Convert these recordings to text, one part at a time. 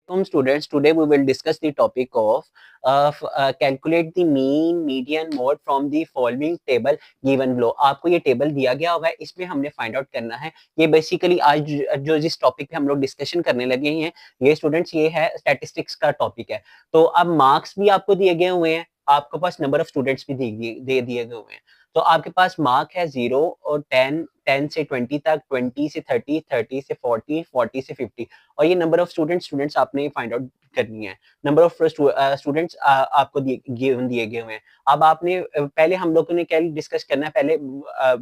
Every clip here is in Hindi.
Welcome students. Today we will discuss the topic of calculate the mean, median, mode from the following table given below. आपको ये टेबल दिया गया होगा, इसमें हमने फाइंड आउट करना है. ये बेसिकली आज जो जिस टॉपिक पे हम लोग डिस्कशन करने लगे हैं, ये स्टूडेंट्स ये है स्टैटिस्टिक्स का टॉपिक है. तो अब मार्क्स भी आपको दिए गए हुए हैं, आपके पास नंबर ऑफ स्टूडेंट्स भी दे दिए गए हुए हैं. तो आपके पास मार्क है 0 और 10, 10 से 20 तक, 20 से 30, 30 से 40, 40 से 50. और ये नंबर ऑफ स्टूडेंट्स आपने फाइंड आउट करनी है. नंबर ऑफ स्टूडेंट्स आपको दिए गए हुए हैं. अब आपने पहले हम लोगों ने क्या डिस्कस करना है, पहले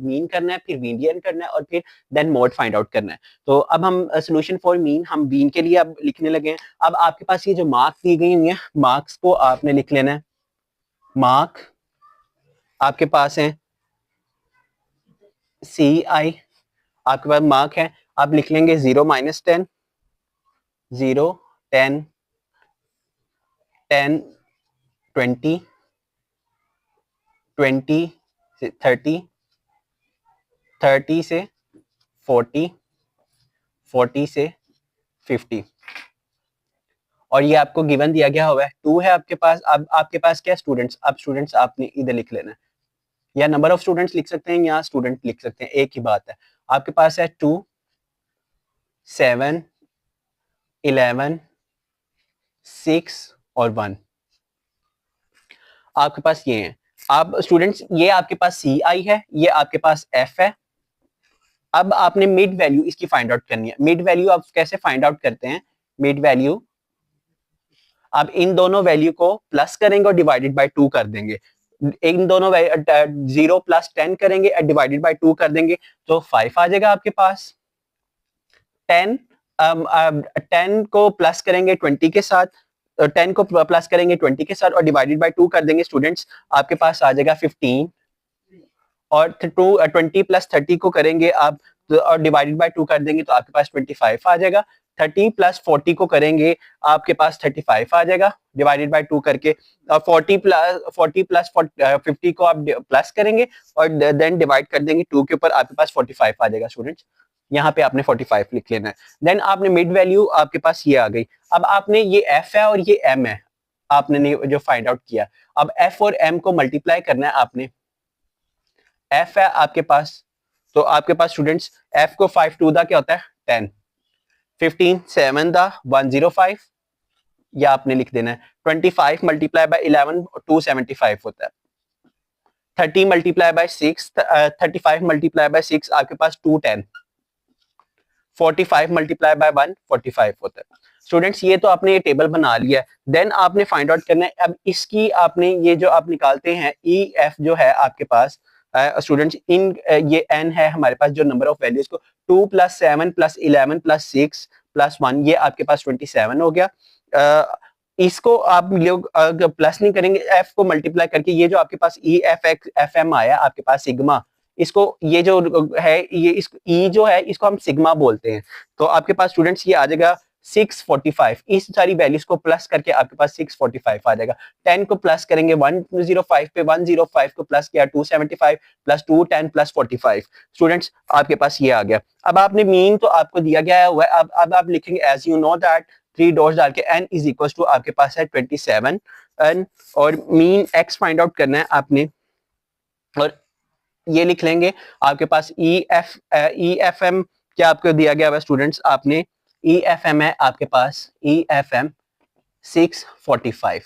मीन करना है, फिर मीडियन करना है और फिर देन मोड फाइंड आउट करना है. तो अब हम सोल्यूशन फॉर मीन हम मीन के लिए अब लिखने लगे हैं. अब आपके पास ये जो मार्क्स दी गई हुई है, मार्क्स को आपने लिख लेना है. मार्क आपके पास है CI, आपके पास मार्क है, आप लिख लेंगे 0 -10, 0 10 10 20 20 से 30 30 से 40 40 से 50. और ये आपको गिवन दिया गया हुआ है 2 है आपके पास. अब आपके पास क्या स्टूडेंट्स, अब स्टूडेंट्स आपने इधर लिख लेना है, या नंबर ऑफ स्टूडेंट्स लिख सकते हैं या स्टूडेंट लिख सकते हैं, एक ही बात है. आपके पास है 2 7 11 6 और 1. आपके पास ये है. अब स्टूडेंट्स ये आपके पास CI है, ये आपके पास F है. अब आपने मिड वैल्यू इसकी फाइंड आउट करनी है. मिड वैल्यू आप कैसे फाइंड आउट करते हैं? मिड वैल्यू आप इन दोनों वैल्यू को प्लस करेंगे और डिवाइडेड बाय 2 कर देंगे. इन दोनों 0 + 10 करेंगे और डिवाइडेड बाय 2 कर देंगे तो 5 आ जाएगा आपके पास. 10 10 को प्लस करेंगे 20 के साथ, 10 को प्लस करेंगे 20 के साथ और डिवाइडेड बाय 2 कर देंगे स्टूडेंट्स, आपके पास आ जाएगा 15. और 20 + 30 को करेंगे आप और डिवाइडेड बाय 2 कर देंगे तो आपके पास 25 आ जाएगा. 30 + 40 को करेंगे आपके पास 35 आ जाएगा डिवाइडेड बाय 2 करके. और 40 + 50 को आप प्लस करेंगे और देन डिवाइड कर देंगे 2 के ऊपर, आपके पास 45 आ जाएगा स्टूडेंट्स. यहाँ पे आपने 45 लिख लेना है. देन आपने मिड वैल्यू आपके पास ये आ गई. अब आपने ये F है और ये M है, आपने जो फाइंड आउट किया. अब F और M को मल्टीप्लाई करना है आपने. F है आपके पास, तो आपके पास स्टूडेंट्स F को 5 2 दा क्या होता है 10, 15 7 दा 105, या आपने लिख देना है. 25 × 11 275 होता है. 30 × 6 35 × 6 आपके पास 210. 45 × 1 45 होता है. स्टूडेंट्स ये तो आपने ये टेबल बना लिया है. देन आपने फाइंड आउट करना है. अब इसकी आपने ये जो आप निकालते हैं EF जो है आपके पास स्टूडेंट्स, इन ये n है हमारे पास जो नंबर ऑफ वैल्यूज को 2 + 7 + 11 + 6 + 1, ये आपके पास 27 हो गया. इसको आप लोग प्लस नहीं करेंगे, F को मल्टीप्लाई करके ये जो आपके पास EFM आया आपके पास सिग्मा, इसको ये जो है ये इसको E जो है इसको हम सिग्मा बोलते हैं. तो आपके पास स्टूडेंट्स ये आ जाएगा 645. इस सारी वैल्यूज को प्लस करके आपके पास 645 आ जाएगा. 10 को प्लस करेंगे 105 पे, 105 को प्लस किया 275 + 210 + 45. स्टूडेंट्स आपके पास ये आ गया. अब आपने मीन तो आपको दिया गया हुआ है. अब आप लिखेंगे as you know that 3 dots डाल के n = आपके पास है 27 और मीन x फाइंड आउट करना है आपने. और ये लिख लेंगे आपके पास EFM क्या आपको दिया गया है स्टूडेंट्स, आपने EFM है आपके पास EFM 645.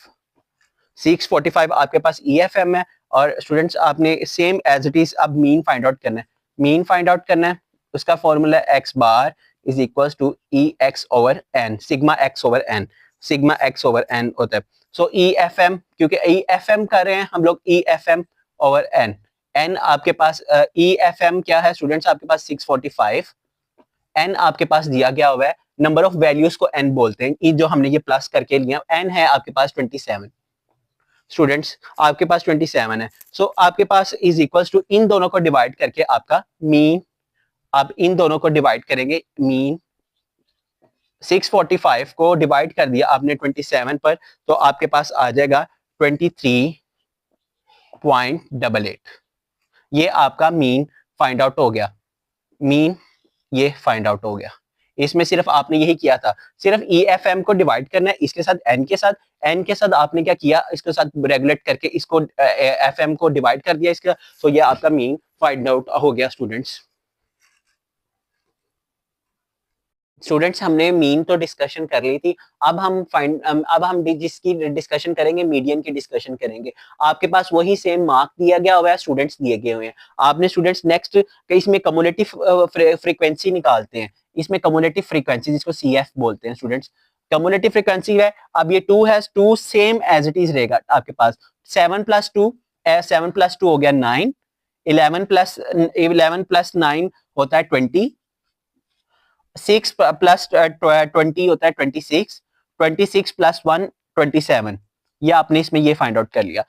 645 आपके पास EFM है. और स्टूडेंट्स आपने सेम एज इट इज अब मीन फाइंड आउट करना है. मीन फाइंड आउट करना है, उसका फॉर्मूला x बार = EX/n, sigma x/n, sigma x/n होता है. सो EFM, क्योंकि EFM कर रहे हैं हम लोग EFM/n. n आपके पास EFM क्या है स्टूडेंट्स, आपके पास 645. n आपके पास दिया गया हुआ है, नंबर ऑफ वैल्यूज को n बोलते हैं, जो हमने ये प्लस करके लिया. n है आपके पास 27. स्टूडेंट्स आपके पास 27 है. सो आपके पास = इन दोनों को डिवाइड करके आपका मीन, आप इन दोनों को डिवाइड करेंगे. मीन 645 को डिवाइड कर दिया आपने 27 पर, तो आपके पास आ जाएगा 23.88. ये आपका मीन फाइंड आउट हो गया. मीन ये फाइंड आउट हो गया. इसमें सिर्फ आपने यही किया था, सिर्फ ई एफ एम को डिवाइड करना है इसके साथ, एन के साथ आपने क्या किया, इसके साथ रेगुलेट करके इसको एफ एम को डिवाइड कर दिया इसका, तो ये आपका मीन फाइंड आउट हो गया स्टूडेंट्स। स्टूडेंट्स हमने मीन तो डिस्कशन कर ली थी, अब हम जिसकी डिस्कशन करेंगे मीडियन की डिस्कशन करेंगे। आपके पास वही सेम मार्क दिया गया हुआ है, स्टूडेंट्स दिए गए हुए हैं। आपने स्टूडेंट्स नेक्स्ट इसमें कम्युलेटिव फ्रीक्वेंसी निकालते हैं, इसमें कम्युलेटिव फ्रीक्वेंसी जिसको सी एफ बोलते हैं स्टूडेंट्स। कम्युलेटिव फ्रीक्वेंसी है, अब ये 2 has 2 same as it is रहेगा आपके पास। 7 + 2 हो गया 9, 11 + 9 होता है 20, 6 + 20 होता है 26, 26 + 1 27। ये आपने इसमें ये फाइंड आउट कर लिया।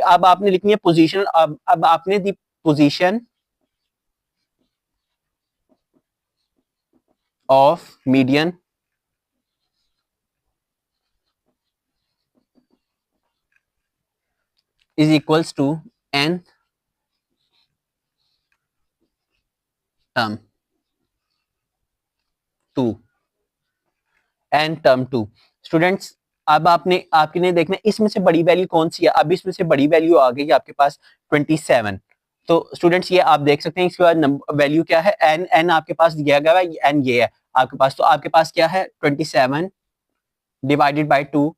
अब आपने लिखनी है पोजीशन, अब आपने the position of median is equals to n term 2, n term 2। Students अब आपने देखना इसमें से बड़ी वैल्यू कौन सी है। अब इसमें से बड़ी वैल्यू आ गई आपके पास 27। तो स्टूडेंट्स ये आप देख सकते हैं, इसके बाद वैल्यू क्या है, n आपके पास दिया गया है, n ये है आपके पास। तो आपके पास क्या है 27 डिवाइडेड बाय 2,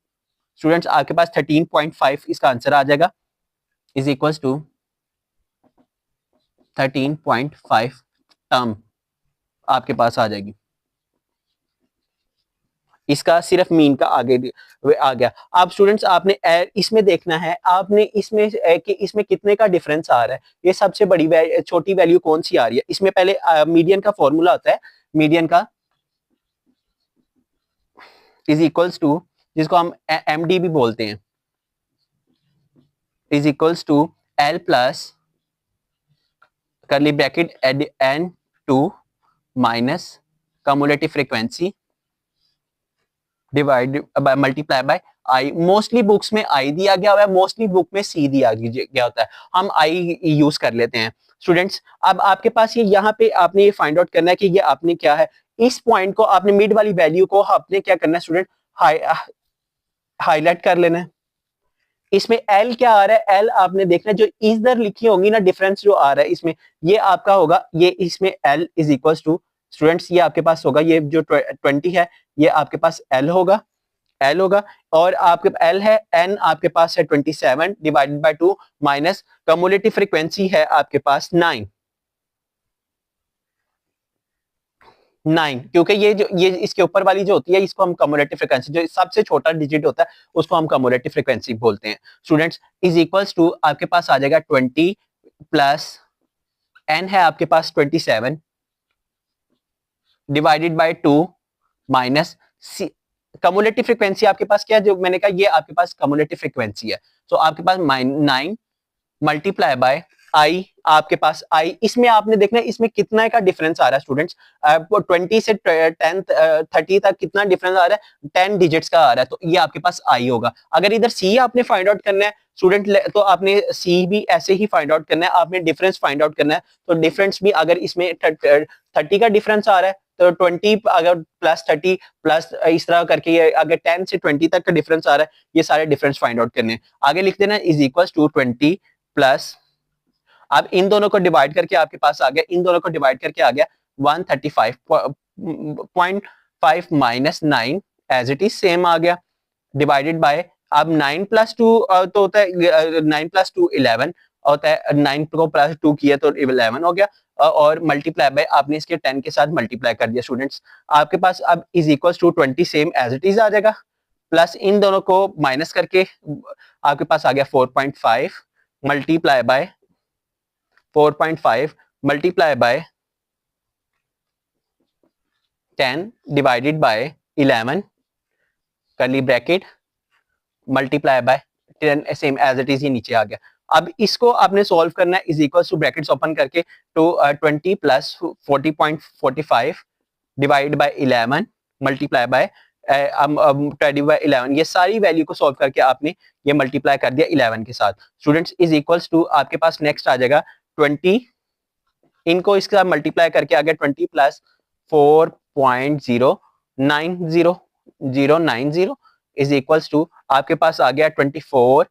स्टूडेंट्स आपके पास 13.5 इसका आंसर आ जाएगा, इज इक्वल्स टू 13.5 टर्म आपके पास आ जाएगी। इसका सिर्फ मीन का आगे आ गया। अब स्टूडेंट्स आपने इसमें देखना है, आपने इसमें कि इसमें कितने का डिफरेंस आ रहा है, ये सबसे बड़ी छोटी वैल्यू कौन सी आ रही है। इसमें पहले मीडियन का फॉर्मूला होता है, मीडियन का इज इक्वल्स टू, जिसको हम एमडी भी बोलते हैं, is equals to L plus curly bracket N two minus cumulative frequency divide by multiply by I. Mostly books में आई दिया गया हुआ है, मोस्टली बुक में सी दिया गया होता है, हम आई यूज कर लेते हैं स्टूडेंट्स। अब आपके पास ये यहाँ पे आपने ये फाइंड आउट करना है कि ये आपने क्या है, इस पॉइंट को आपने मिड वाली वैल्यू को आपने क्या करना है स्टूडेंट, हाईलाइट कर लेना है। इसमें एल क्या आ रहा है, एल आपने देखना है जो इधर लिखी होंगी ना डिफरेंस जो आ रहा है इसमें, ये आपका होगा, ये इसमें L is equal to students, ये आपके पास होगा, ये जो 20 है ये आपके पास एल होगा, एल होगा। और आपके एल है, एन आपके पास है 27 divided by 2 minus cumulative frequency है आपके पास 9, क्योंकि ये इसके ऊपर वाली जो होती है इसको हम कम्युलेटिव फ्रीक्वेंसी, जो सबसे छोटा डिजिट होता है उसको हम कम्युलेटिव फ्रीक्वेंसी बोलते हैं स्टूडेंट्स। इज इक्वल्स टू आपके पास आ जाएगा 20 प्लस एन है आपके पास 27 divided by 2 minus cumulative frequency आपके पास क्या है, जो मैंने कहा ये आपके पास कम्युलेटिव फ्रीक्वेंसी है। तो आपके पास 9 मल्टीप्लाई बाय आई, आपके पास आई, इसमें आपने देखना है इसमें कितना का डिफरेंस आ रहा है स्टूडेंट्स, 20 से 10 30 तक कितना डिफरेंस आ रहा है, 10 डिजिट्स का आ रहा है, तो ये आपके पास आई होगा। अगर इधर सी आपने फाइंड आउट करना है स्टूडेंट, तो आपने सी भी ऐसे ही फाइंड आउट करना है, आपने डिफरेंस फाइंड आउट करना है। तो डिफरेंस भी अगर इसमें 30 का डिफरेंस आ रहा है तो 20 अगर प्लस 30 प्लस इस तरह करके, ये अगर 10 से 20 तक का डिफरेंस आ रहा है, ये सारे डिफरेंस फाइंड आउट करने हैं। आगे लिख देना इज इक्वल टू 20 प्लस, अब इन दोनों को डिवाइड करके आपके पास आ गया, इन दोनों को डिवाइड करके आ गया 135.5 minus 9 as it is same आ गया, डिवाइडेड बाय, अब 9 + 2 तो होता है 9 + 2 11 होता है, 9 को प्लस 2 किया तो 11 हो गया, और मल्टीप्लाई बाय आपने इसके 10 के साथ मल्टीप्लाई कर दिया स्टूडेंट्स। आपके पास अब is equal to 20 same as it is आ जाएगा, प्लस इन दोनों को माइनस करके आपके पास आ गया 4.5 multiply by 4.5 multiply by 10 divided by 11 curly bracket multiply by 10 same as it is, ये नीचे आ गया। अब इसको आपने सॉल्व करना है, is equal to brackets open करके तो 20 plus 40.45 divide by 11 multiply by 11, ये सारी वैल्यू को सॉल्व करके आपने ये मल्टीप्लाई कर दिया 11 के साथ स्टूडेंट्स, इज इक्वल्स टू आपके पास नेक्स्ट आ जाएगा 20, इनको इसके साथ मल्टीप्लाई करके आ गया 20 प्लस 4 0.09090 इज इक्वल्स टू आपके पास आ गया 24,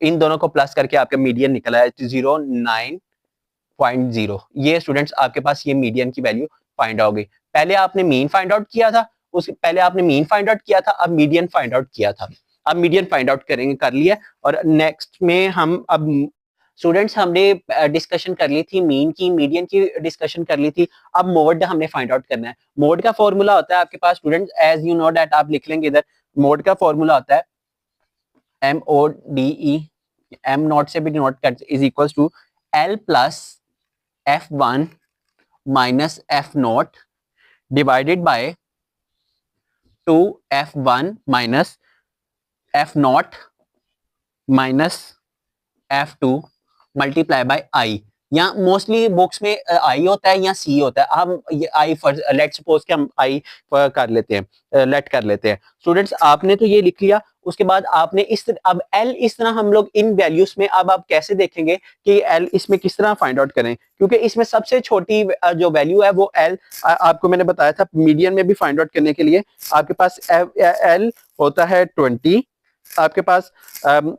इन दोनों को प्लस करके आपका मीडियन निकला है 09.0। ये स्टूडेंट्स आपके पास ये मीडियन की वैल्यू फाइंड आउट हो गई। पहले आपने मीन फाइंड आउट किया था, उसके पहले आपने मीन फाइंड आउट किया था, अब मीडियन फाइंड आउट किया था, अब मीडियन फाइंड आउट करेंगे, कर लिया। और नेक्स्ट में हम अब स्टूडेंट्स हमने डिस्कशन कर ली थी मीन की, मीडियन की डिस्कशन कर ली थी, अब मोड हमने फाइंड आउट करना है। मोड का फॉर्मूला होता है आपके पास students, as you know that, आप लिख लेंगे इधर, मोड का फॉर्मूला होता है MODE, एम नॉट से भी डिनोट कर, is equal to L plus F1 minus F0 divided by 2F1 minus F0 minus F2 multiply by i. या मोस्टली बुक्स में आई होता है या सी होता है, हम ये आई फर्स्ट लेट सपोज कि हम आई कर लेते हैं, लेट कर लेते हैं। स्टूडेंट्स आपने तो ये लिख लिया, उसके बाद आपने अब एल इस तरह हम लोग इन वैल्यूज में, अब आप कैसे देखेंगे कि एल इसमें किस तरह फाइंड आउट करें, क्योंकि इसमें सबसे छोटी जो वैल्यू है वो एल, आपको मैंने बताया था मीडियन में भी फाइंड आउट करने के लिए आपके पास एल होता है 20। आपके पास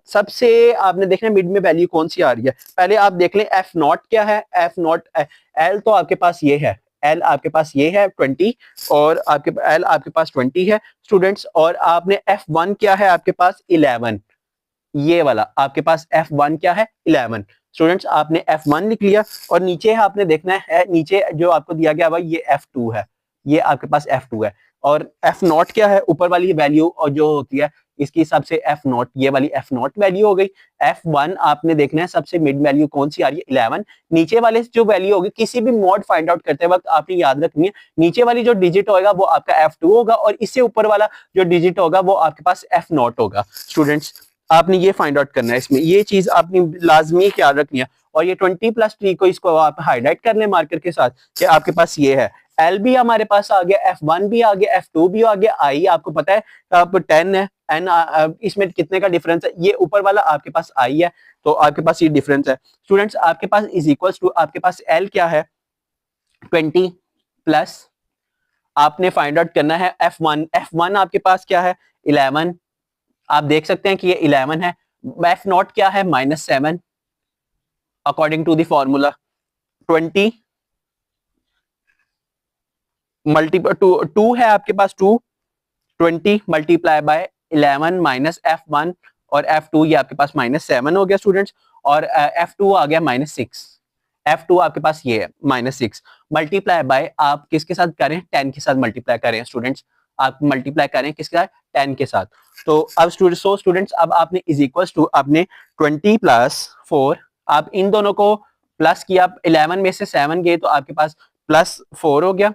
सबसे आपने देखना मिड में वैल्यू कौन सी आ रही है, पहले आप देख लें एफ नॉट क्या है, एफ नॉट एल तो आपके पास ये है, एल आपके पास ये है 20 और आपके एल आपके पास 20 है स्टूडेंट्स, और आपने F1 क्या है आपके पास 11, ये वाला आपके पास F1 क्या है 11। स्टूडेंट्स आपने F1 लिख लिया और नीचे आपने देखना है, नीचे जो आपको दिया गया हुआ ये F2 है, ये आपके पास F2 है, और F0 क्या है ऊपर वाली वैल्यू और जो होती है इसकी सबसे F0, ये वाली F0 वैल्यू हो गई। F1 आपने देखना है सबसे मिड वैल्यू कौन सी आ रही है 11, नीचे वाले जो वैल्यू होगी किसी भी मोड फाइंड आउट करते वक्त आपने याद रखनी है, नीचे वाली जो डिजिट होगा वो आपका F2 होगा और इससे ऊपर वाला जो डिजिट होगा वो आपके पास F0 होगा। स्टूडेंट्स आपने ये फाइंड आउट करना है, इसमें ये चीज आपने लाजमी ख्याल रखनी है। और ये 20+3 को इसको आप हाईलाइट कर लें मार्कर के साथ कि आपके पास ये है, एल भी हमारे पास आ गया, F1 भी आ गया, F2 भी आ गया, आई आपको पता है आप 10 है, एन इसमें कितने का डिफरेंस है, ये ऊपर वाला आपके पास आई है, तो आपके पास ये डिफरेंस है। स्टूडेंट्स आपके पास इज इक्वल्स टू आपके पास एल क्या है 20 प्लस आपने फाइंड आउट करना है F1, F1 आपके पास क्या है 11, आप देख सकते हैं कि ये 11 है, F0 क्या है -7 according to the formula, 20 multiple two है आपके पास 20 मल्टीप्लाई बाय 11 माइनस F1 और F2 ये आपके पास -7 हो गया स्टूडेंट्स, और F2 आ गया -6, F2 आपके पास ये है -6 मल्टीप्लाई बाय आप किसके साथ करें 10 के साथ मल्टीप्लाई करें स्टूडेंट्स, आप मल्टीप्लाई करें किसके साथ 10 के साथ। तो अब स्टूडेंट्स अब आपने इज इक्वल्स टू आपने 20 + 4, आप इन दोनों को प्लस किया, 11 में से 7 गए तो आपके पास +4 हो गया,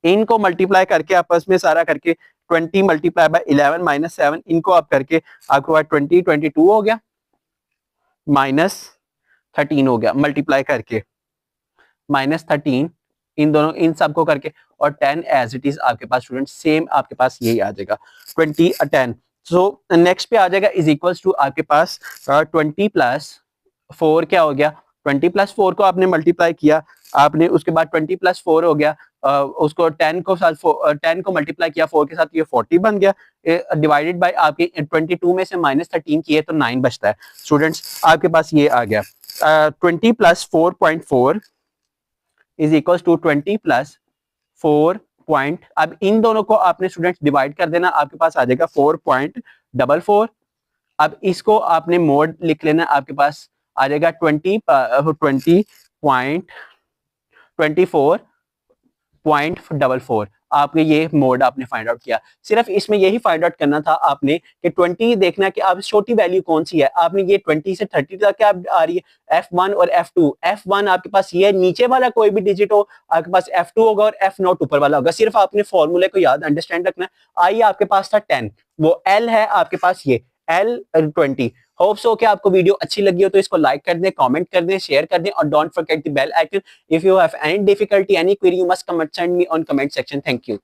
इनको मल्टीप्लाई करके आपस में सारा करके 20 मल्टीप्लाई बाय 11 -7 इनको आप करके आपके पास 22 हो गया, -13 हो गया मल्टीप्लाई करके, -13 इन दोनों इन सबको करके, और 10 एज इट इज आपके पास स्टूडेंट सेम आपके पास यही आ जाएगा 20 10। सो नेक्स्ट पे आ जाएगा इज इक्वल्स टू आपके पास 20 + 4 क्या हो गया, 20 + 4 को आपने मल्टीप्लाई किया, आपने उसके बाद 20 + 4 हो गया, उसको 10 को साथ 10 को मल्टीप्लाई किया 4 के साथ, ये 40 बन गया, डिवाइडेड बाय आपके 22 में से -13 किए तो 9 बचता है। स्टूडेंट्स आपके पास ये आ गया 20 + 4.4 इज इक्वल टू 20 + 4 पॉइंट, अब इन दोनों को आपने स्टूडेंट्स डिवाइड कर देना, आपके पास आ जाएगा 4.44। अब इसको आपने मोड लिख लेना, आपके पास आ जाएगा 20.24.44, आपने ये मोड आपने फाइंड आउट किया। सिर्फ इसमें यही फाइंड आउट करना था आपने कि 20 देखना कि आप छोटी वैल्यू कौन सी है, आपने ये 20 से 30 तक क्या आ रही है F1 और F2, F1 आपके पास ये नीचे वाला कोई भी डिजिट हो आपके पास F2 होगा और F0 ऊपर वाला होगा, सिर्फ आपने फॉर्मूले को याद अंडरस्टैंड रखना है। आई आपके पास था 10, वो L है आपके पास ये L 20। होप सो कि आपको वीडियो अच्छी लगी हो तो इसको लाइक कर दें, कमेंट कर दें, शेयर कर दें, और don't forget the bell icon. If you have any difficulty any query you must comment send me on comment section. Thank you.